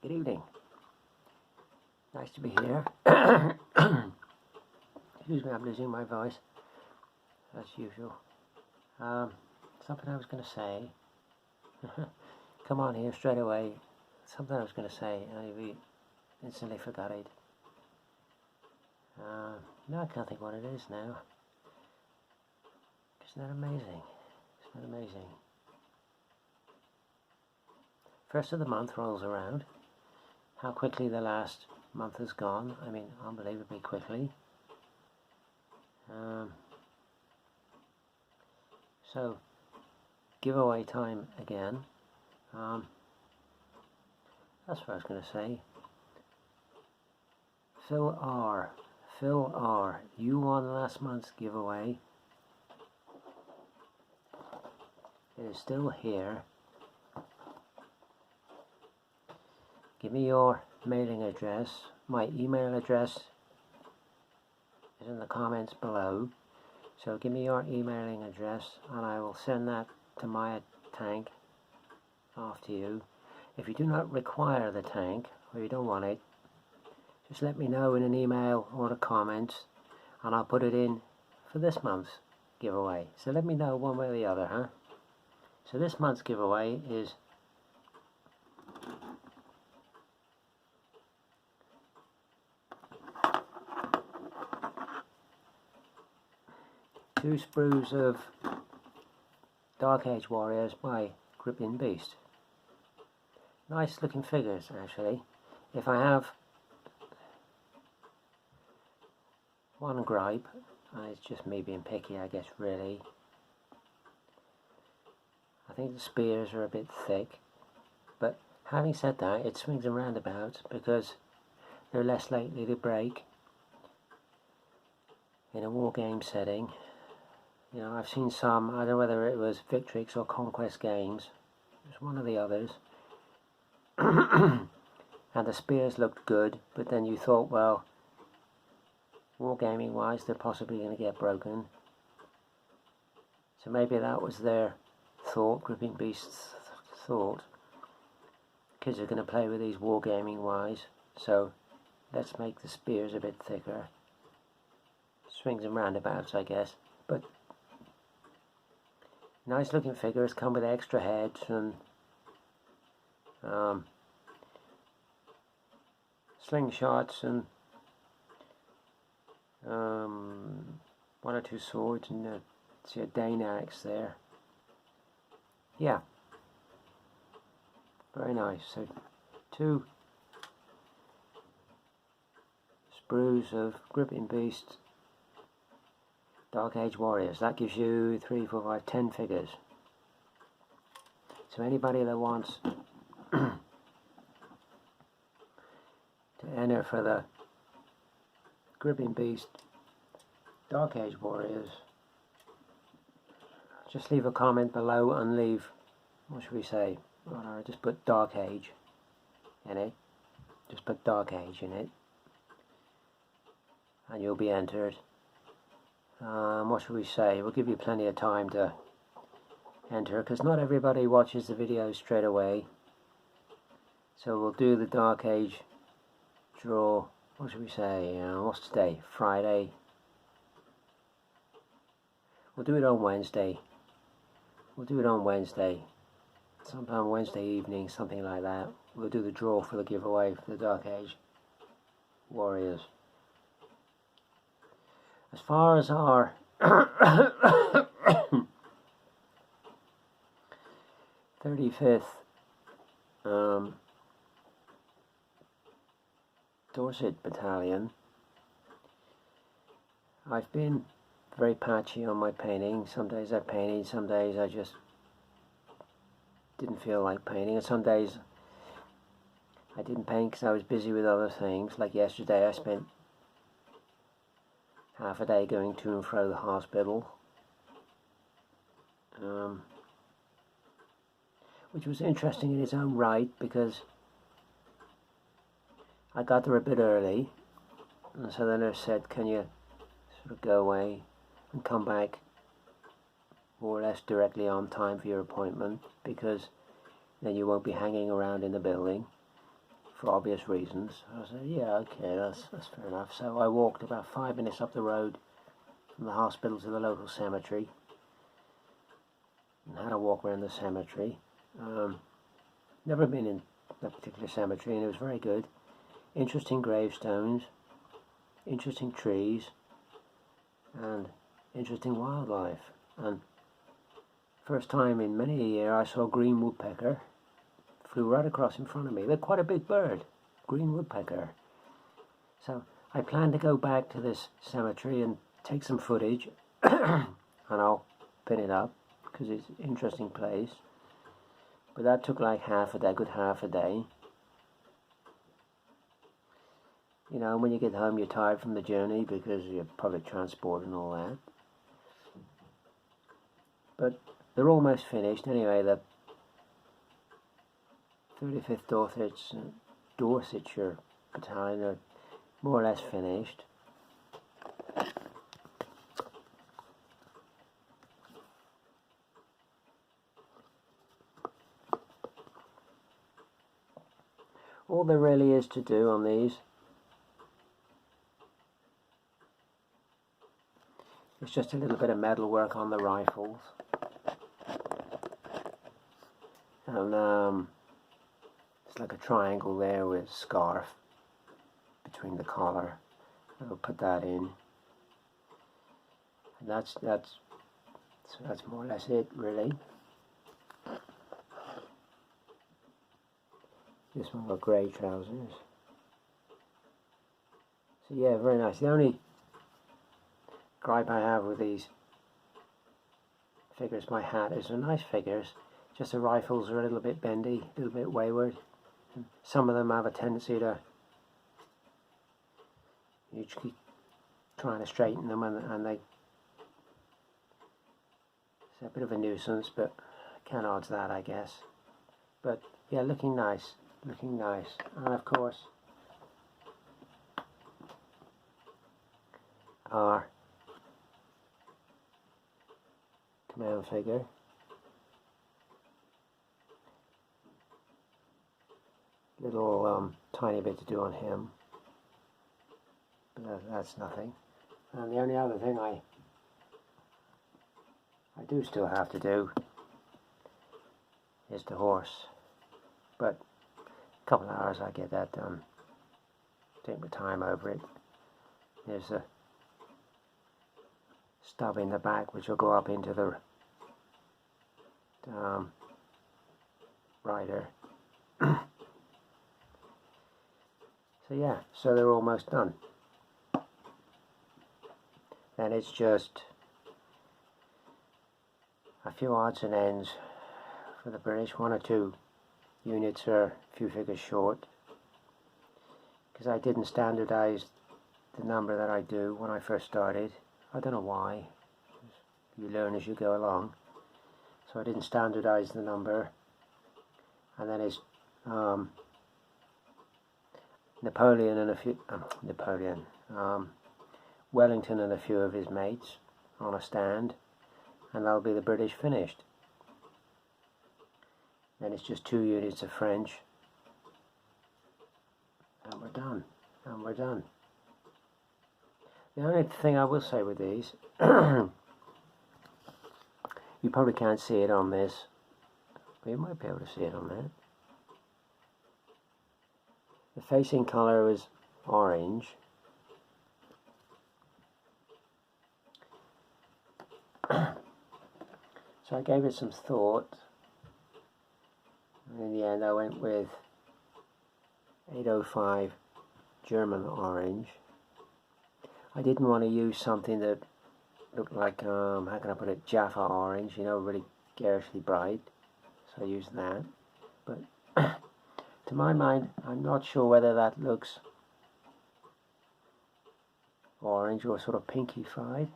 Good evening. Nice to be here. Excuse me, I'm losing my voice, as usual. Something I was going to say. Come on here straight away. Something I was going to say, and I instantly forgot it. No, I can't think what it is now. Isn't that amazing? Isn't that amazing? First of the month rolls around. How quickly the last month has gone. I mean, unbelievably quickly. So, giveaway time again. That's what I was going to say. Phil R, you won last month's giveaway. It is still here. Give me your mailing address. My email address is in the comments below. So give me your emailing address and I will send that to my tank off to you. If you do not require the tank or you don't want it, just let me know in an email or the comments and I'll put it in for this month's giveaway. So let me know one way or the other, huh? So this month's giveaway is two sprues of Dark Age Warriors by Gripping Beast. Nice looking figures, actually. If I have one gripe, and it's just me being picky, I guess, really, I think the spears are a bit thick, but having said that, it swings and roundabouts because they're less likely to break in a war game setting. You know, I've seen some, I don't know whether it was Victrix or Conquest games, it was one of the others, and the spears looked good, but then you thought, well, wargaming wise, they're possibly going to get broken. So maybe that was their thought, Gripping Beast's thought. Kids are going to play with these wargaming wise, so let's make the spears a bit thicker. Swings and roundabouts, I guess, but nice looking figures, come with extra heads and slingshots and one or two swords and see a Dane axe there. Yeah, very nice. So two sprues of Gripping Beast Dark Age Warriors. That gives you 3, 4, 5, 10 figures. So anybody that wants to enter for the Gripping Beast Dark Age Warriors, just leave a comment below and leave, what should we say, just put Dark Age in it. Just put Dark Age in it and you'll be entered. What should we say? We'll give you plenty of time to enter because not everybody watches the videos straight away. So we'll do the Dark Age draw, what should we say, what's today? Friday. We'll do it on Wednesday. We'll do it on Wednesday. Sometime Wednesday evening, something like that. We'll do the draw for the giveaway for the Dark Age Warriors. As far as our 35th Dorset battalion, I've been very patchy on my painting. Some days I painted, some days I just didn't feel like painting, and some days I didn't paint because I was busy with other things. Like yesterday I spent half a day going to and fro the hospital, which was interesting in its own right because I got there a bit early, and so the nurse said, can you sort of go away and come back more or less directly on time for your appointment, because then you won't be hanging around in the building for obvious reasons. I said, yeah, okay, that's fair enough. So I walked about 5 minutes up the road from the hospital to the local cemetery, and had a walk around the cemetery. Never been in that particular cemetery, and it was very good. Interesting gravestones, interesting trees, and interesting wildlife. And first time in many a year I saw a green woodpecker. Flew right across in front of me. They're quite a big bird, green woodpecker. So I plan to go back to this cemetery and take some footage, and I'll pin it up because it's an interesting place. But that took like half a day, good half a day. You know, when you get home you're tired from the journey because you're public transport and all that. But they're almost finished. Anyway, the 35th Dorsetshire battalion are more or less finished. All there really is to do on these is just a little bit of metal work on the rifles, and it's like a triangle there with a scarf between the collar. I'll put that in, and that's more or less it, really. This one got grey trousers. So yeah, very nice. The only gripe I have with these figures, my hat, is they're nice figures, just the rifles are a little bit bendy, a little bit wayward. And some of them have a tendency to, you keep trying to straighten them, and they, it's a bit of a nuisance, but can't odds that, I guess. But yeah, looking nice, looking nice. And of course our command figure. Little tiny bit to do on him, but that's nothing. And the only other thing I do still have to do is the horse, but a couple of hours I get that done. Take my time over it. There's a stub in the back which will go up into the rider. So yeah, so they're almost done. Then it's just a few odds and ends for the British. 1 or 2 units are a few figures short, because I didn't standardize the number that I do when I first started. I don't know why. You learn as you go along. So I didn't standardize the number, and then it's Napoleon and a few Wellington and a few of his mates on a stand, and that'll be the British finished. Then it's just 2 units of French, and we're done. And we're done. The only thing I will say with these, you probably can't see it on this, but you might be able to see it on that. The facing colour is orange. So I gave it some thought, and in the end I went with 805 German orange. I didn't want to use something that looked like, how can I put it, Jaffa orange, you know, really garishly bright. So I used that. But to my mind, I'm not sure whether that looks orange or sort of pinky-fried.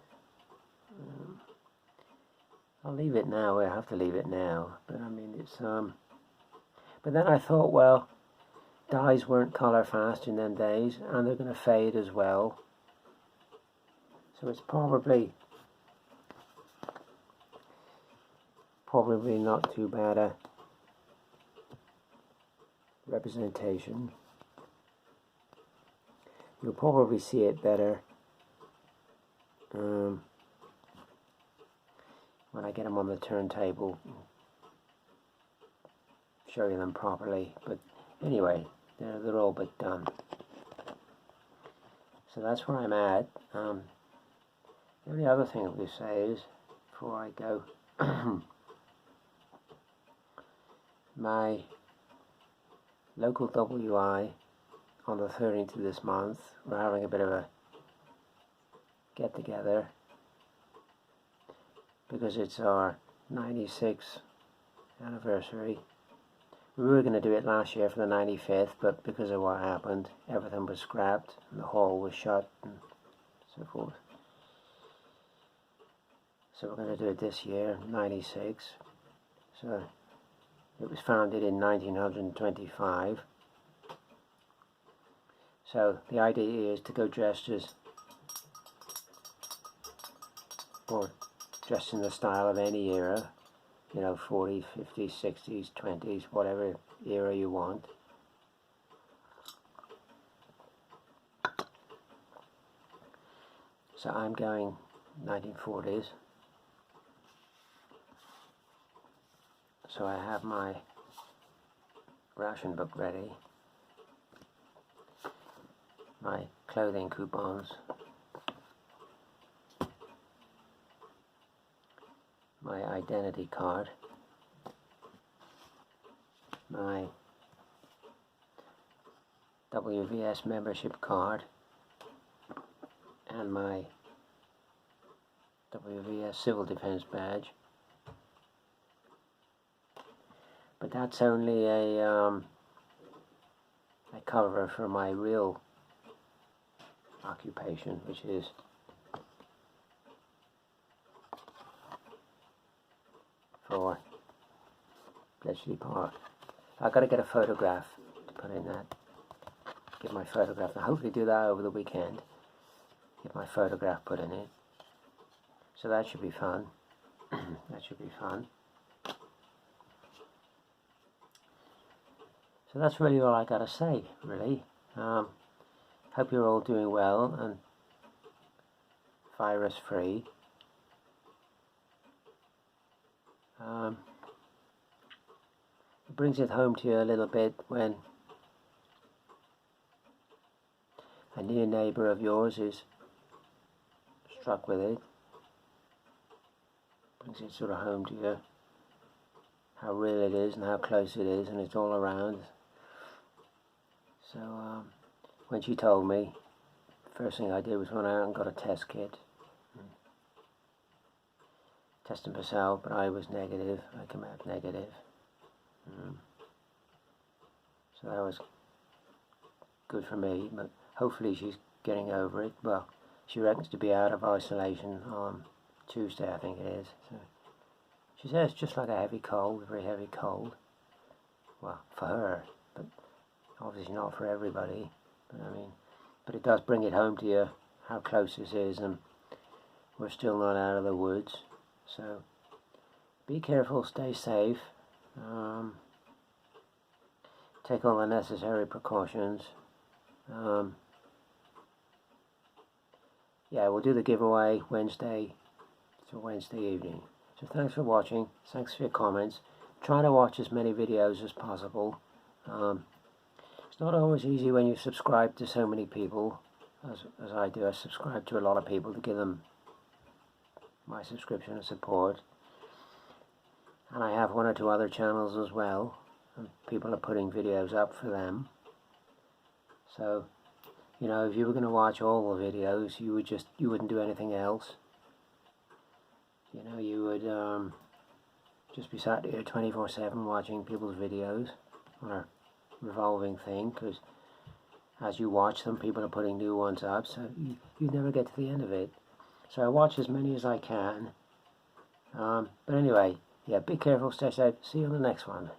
I'll leave it now. I have to leave it now. But I mean, it's But then I thought, well, dyes weren't colour fast in them days, and they're going to fade as well. So it's probably not too bad a representation. you'll probably see it better when I get them on the turntable, show you them properly. But anyway, they're all but done. So that's where I'm at. The only other thing I'm going to say is, before I go, my local WI on the 13th of this month, we're having a bit of a get-together because it's our 96th anniversary. We were going to do it last year for the 95th, but because of what happened, everything was scrapped and the hall was shut and so forth. So we're going to do it this year, 96. So it was founded in 1925. So the idea is to go dressed as, or dressed in the style of any era, you know, 40s, 50s, 60s, 20s, whatever era you want. So I'm going 1940s. So I have my ration book ready, my clothing coupons, my identity card, my WVS membership card, and my WVS Civil Defense badge. But that's only a cover for my real occupation, which is for Bletchley Park. I've got to get a photograph to put in that. Get my photograph. I'll hopefully do that over the weekend. Get my photograph put in it. So that should be fun. That should be fun. So that's really all I got to say, really. Hope you're all doing well and virus free. It brings it home to you a little bit when a near neighbour of yours is struck with it. Brings it sort of home to you, how real it is and how close it is, and it's all around. So when she told me, the first thing I did was run out and got a test kit. Tested myself, but I was negative. I came out negative. So that was good for me, but hopefully she's getting over it. Well, she reckons to be out of isolation on Tuesday, I think it is. So she says it's just like a heavy cold, a very heavy cold. Well, for her, but obviously not for everybody. But it does bring it home to you how close this is, and we're still not out of the woods. So be careful, stay safe, take all the necessary precautions. Yeah, we'll do the giveaway Wednesday evening. So thanks for watching, thanks for your comments. Try to watch as many videos as possible. It's not always easy when you subscribe to so many people, as I do. I subscribe to a lot of people to give them my subscription and support. And I have one or two other channels as well, and people are putting videos up for them. So, you know, if you were going to watch all the videos, you wouldn't do anything else. You know, you would just be sat here 24/7 watching people's videos on a revolving thing, because as you watch them, people are putting new ones up, so you never get to the end of it. So I watch as many as I can. But anyway, yeah, be careful, stay safe. See you on the next one.